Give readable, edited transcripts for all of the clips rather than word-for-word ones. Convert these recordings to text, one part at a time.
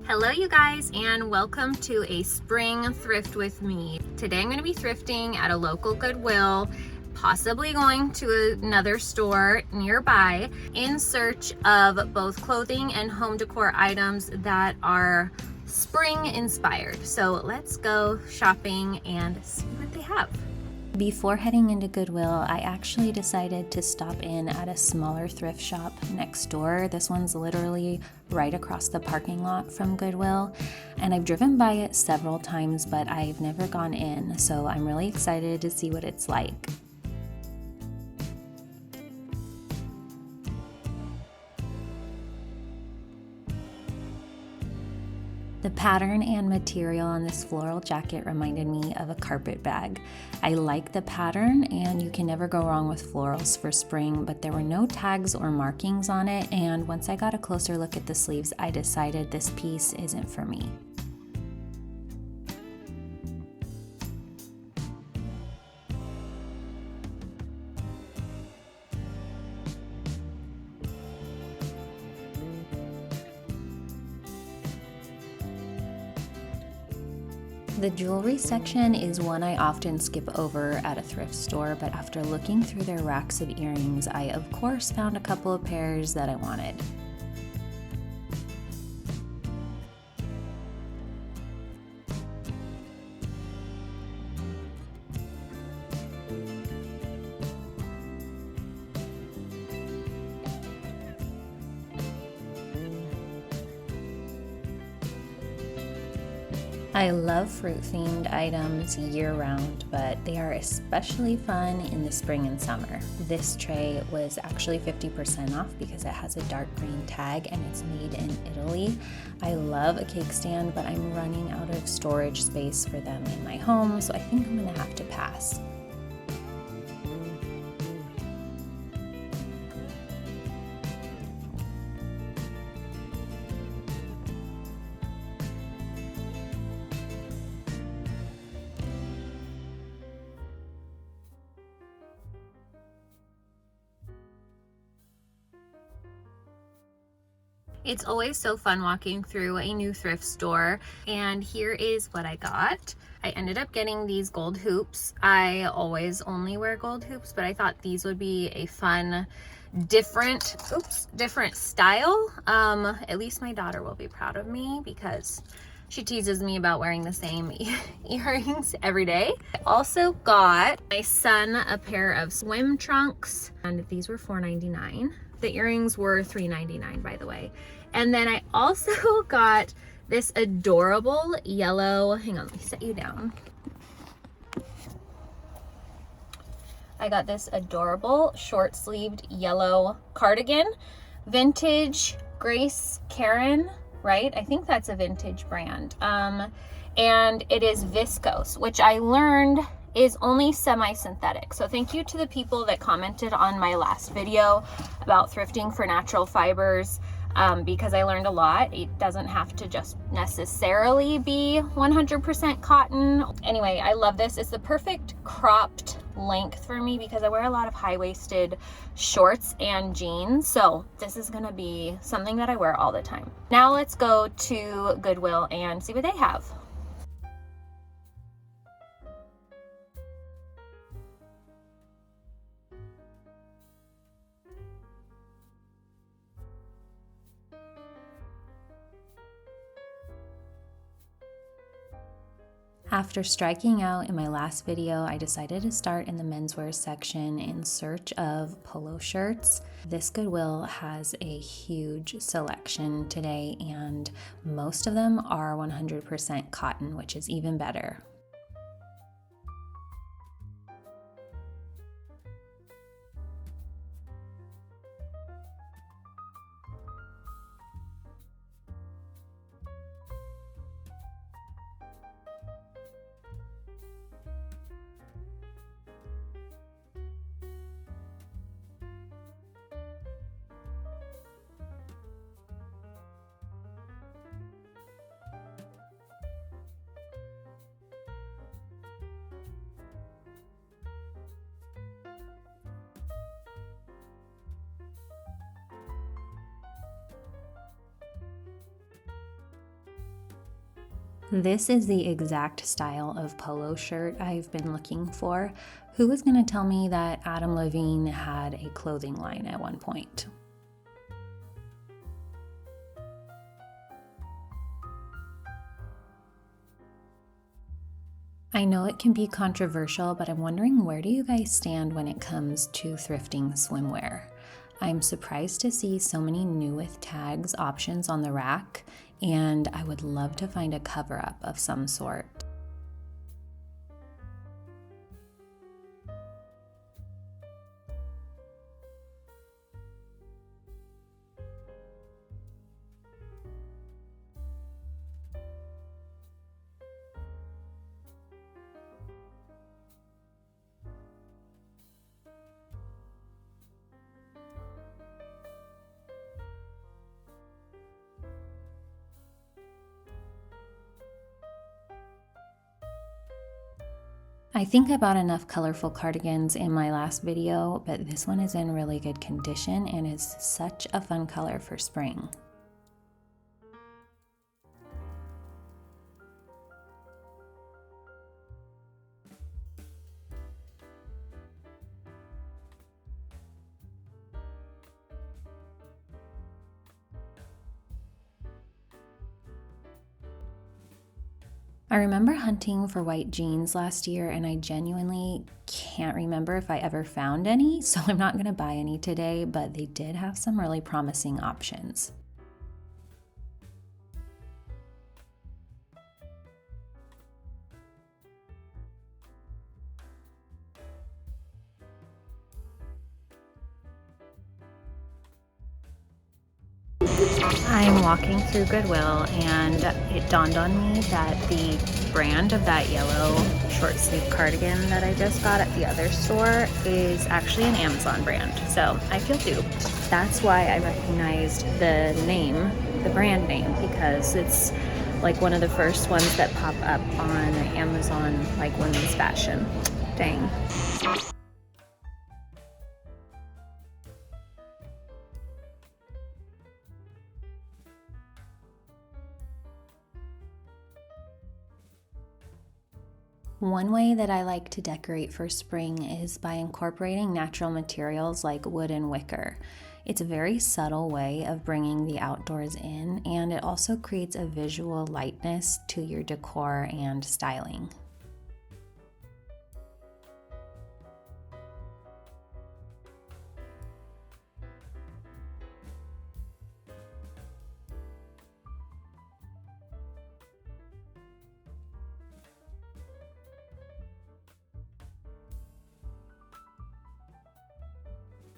Hello you guys, and welcome to a spring thrift with me. Today I'm going to be thrifting at a local Goodwill, possibly going to another store nearby in search of both clothing and home decor items that are spring inspired. So let's go shopping and see what they have. Before heading into Goodwill, I actually decided to stop in at a smaller thrift shop next door. This one's literally right across the parking lot from Goodwill, and I've driven by it several times, but I've never gone in, so I'm really excited to see what it's like. The pattern and material on this floral jacket reminded me of a carpet bag. I like the pattern, and you can never go wrong with florals for spring, but there were no tags or markings on it, and once I got a closer look at the sleeves, I decided this piece isn't for me. The jewelry section is one I often skip over at a thrift store, but after looking through their racks of earrings, I of course found a couple of pairs that I wanted. I love fruit-themed items year-round, but they are especially fun in the spring and summer. This tray was actually 50% off because it has a dark green tag and it's made in Italy. I love a cake stand, but I'm running out of storage space for them in my home, so I think I'm gonna have to pass. It's always so fun walking through a new thrift store, and here is what I got. I ended up getting these gold hoops. I always only wear gold hoops, but I thought these would be a fun, different style. At least my daughter will be proud of me because she teases me about wearing the same earrings every day. I also got my son a pair of swim trunks, and these were $4.99. The earrings were $3.99, by the way. And then I also got this adorable yellow, hang on, let me set you down. I got this adorable short-sleeved yellow cardigan, vintage Grace Karen, right? I think that's a vintage brand. And it is viscose, which I learned is only semi-synthetic. So thank you to the people that commented on my last video about thrifting for natural fibers, because I learned a lot. It doesn't have to just necessarily be 100% cotton. Anyway, I love this. It's the perfect cropped length for me because I wear a lot of high-waisted shorts and jeans. So this is gonna be something that I wear all the time. Now let's go to Goodwill and see what they have. After striking out in my last video, I decided to start in the menswear section in search of polo shirts. This Goodwill has a huge selection today, and most of them are 100% cotton, which is even better. This is the exact style of polo shirt I've been looking for. Who was going to tell me that Adam Levine had a clothing line at one point? I know it can be controversial, but I'm wondering, where do you guys stand when it comes to thrifting swimwear? I'm surprised to see so many new with tags options on the rack, and I would love to find a cover-up of some sort. I think I bought enough colorful cardigans in my last video, but this one is in really good condition and is such a fun color for spring. I remember hunting for white jeans last year, and I genuinely can't remember if I ever found any, so I'm not going to buy any today, but they did have some really promising options. I'm walking through Goodwill, and it dawned on me that the brand of that yellow short sleeve cardigan that I just got at the other store is actually an Amazon brand, so I feel duped. That's why I recognized the name, the brand name, because it's like one of the first ones that pop up on Amazon, like women's fashion. Dang. One way that I like to decorate for spring is by incorporating natural materials like wood and wicker. It's a very subtle way of bringing the outdoors in, and it also creates a visual lightness to your decor and styling.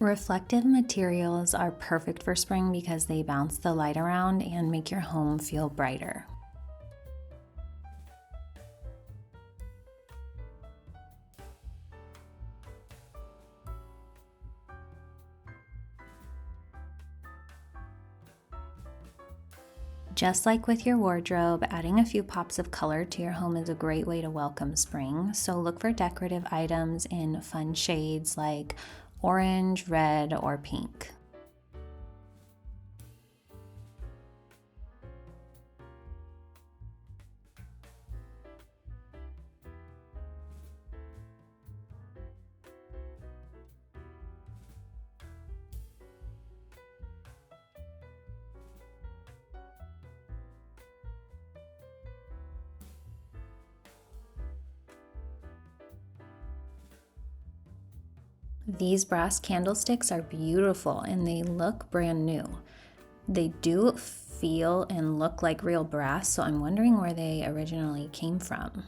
Reflective materials are perfect for spring because they bounce the light around and make your home feel brighter. Just like with your wardrobe, adding a few pops of color to your home is a great way to welcome spring. So look for decorative items in fun shades like orange, red, or pink. These brass candlesticks are beautiful and they look brand new. They do feel and look like real brass, so I'm wondering where they originally came from.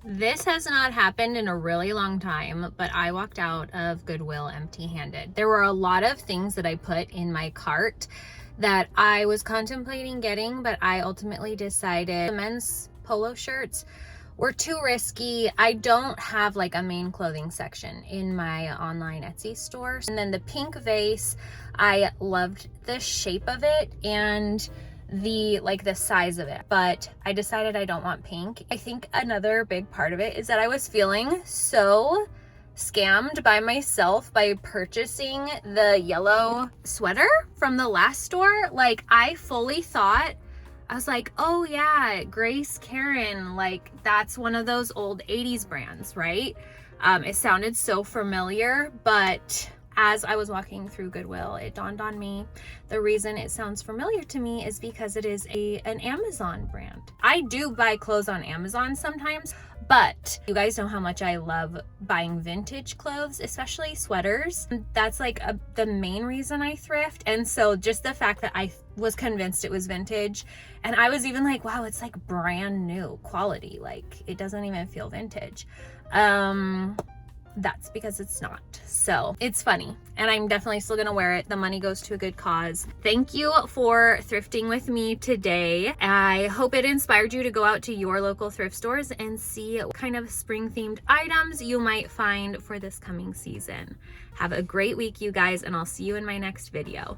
This has not happened in a really long time, but I walked out of Goodwill empty-handed. There were a lot of things that I put in my cart that I was contemplating getting, but I ultimately decided the men's polo shirts were too risky. I don't have like a main clothing section in my online Etsy store. And then the pink vase, I loved the shape of it and the size of it, but I decided I don't want pink. I think another big part of it is that I was feeling so scammed by myself by purchasing the yellow sweater from the last store. Like, I fully thought, I was like, oh yeah, Grace Karen, like that's one of those old 80s brands, right? It sounded so familiar, but as I was walking through Goodwill, it dawned on me the reason it sounds familiar to me is because it is an Amazon brand. I do buy clothes on Amazon sometimes, but you guys know how much I love buying vintage clothes, especially sweaters. That's like the main reason I thrift. And so just the fact that I was convinced it was vintage, and I was even like, wow, it's like brand new quality. Like, it doesn't even feel vintage. That's because it's not. So it's funny, and I'm definitely still gonna wear it. The money goes to a good cause. Thank you for thrifting with me today. I hope it inspired you to go out to your local thrift stores and see what kind of spring themed items you might find for this coming season. Have a great week, you guys, and I'll see you in my next video.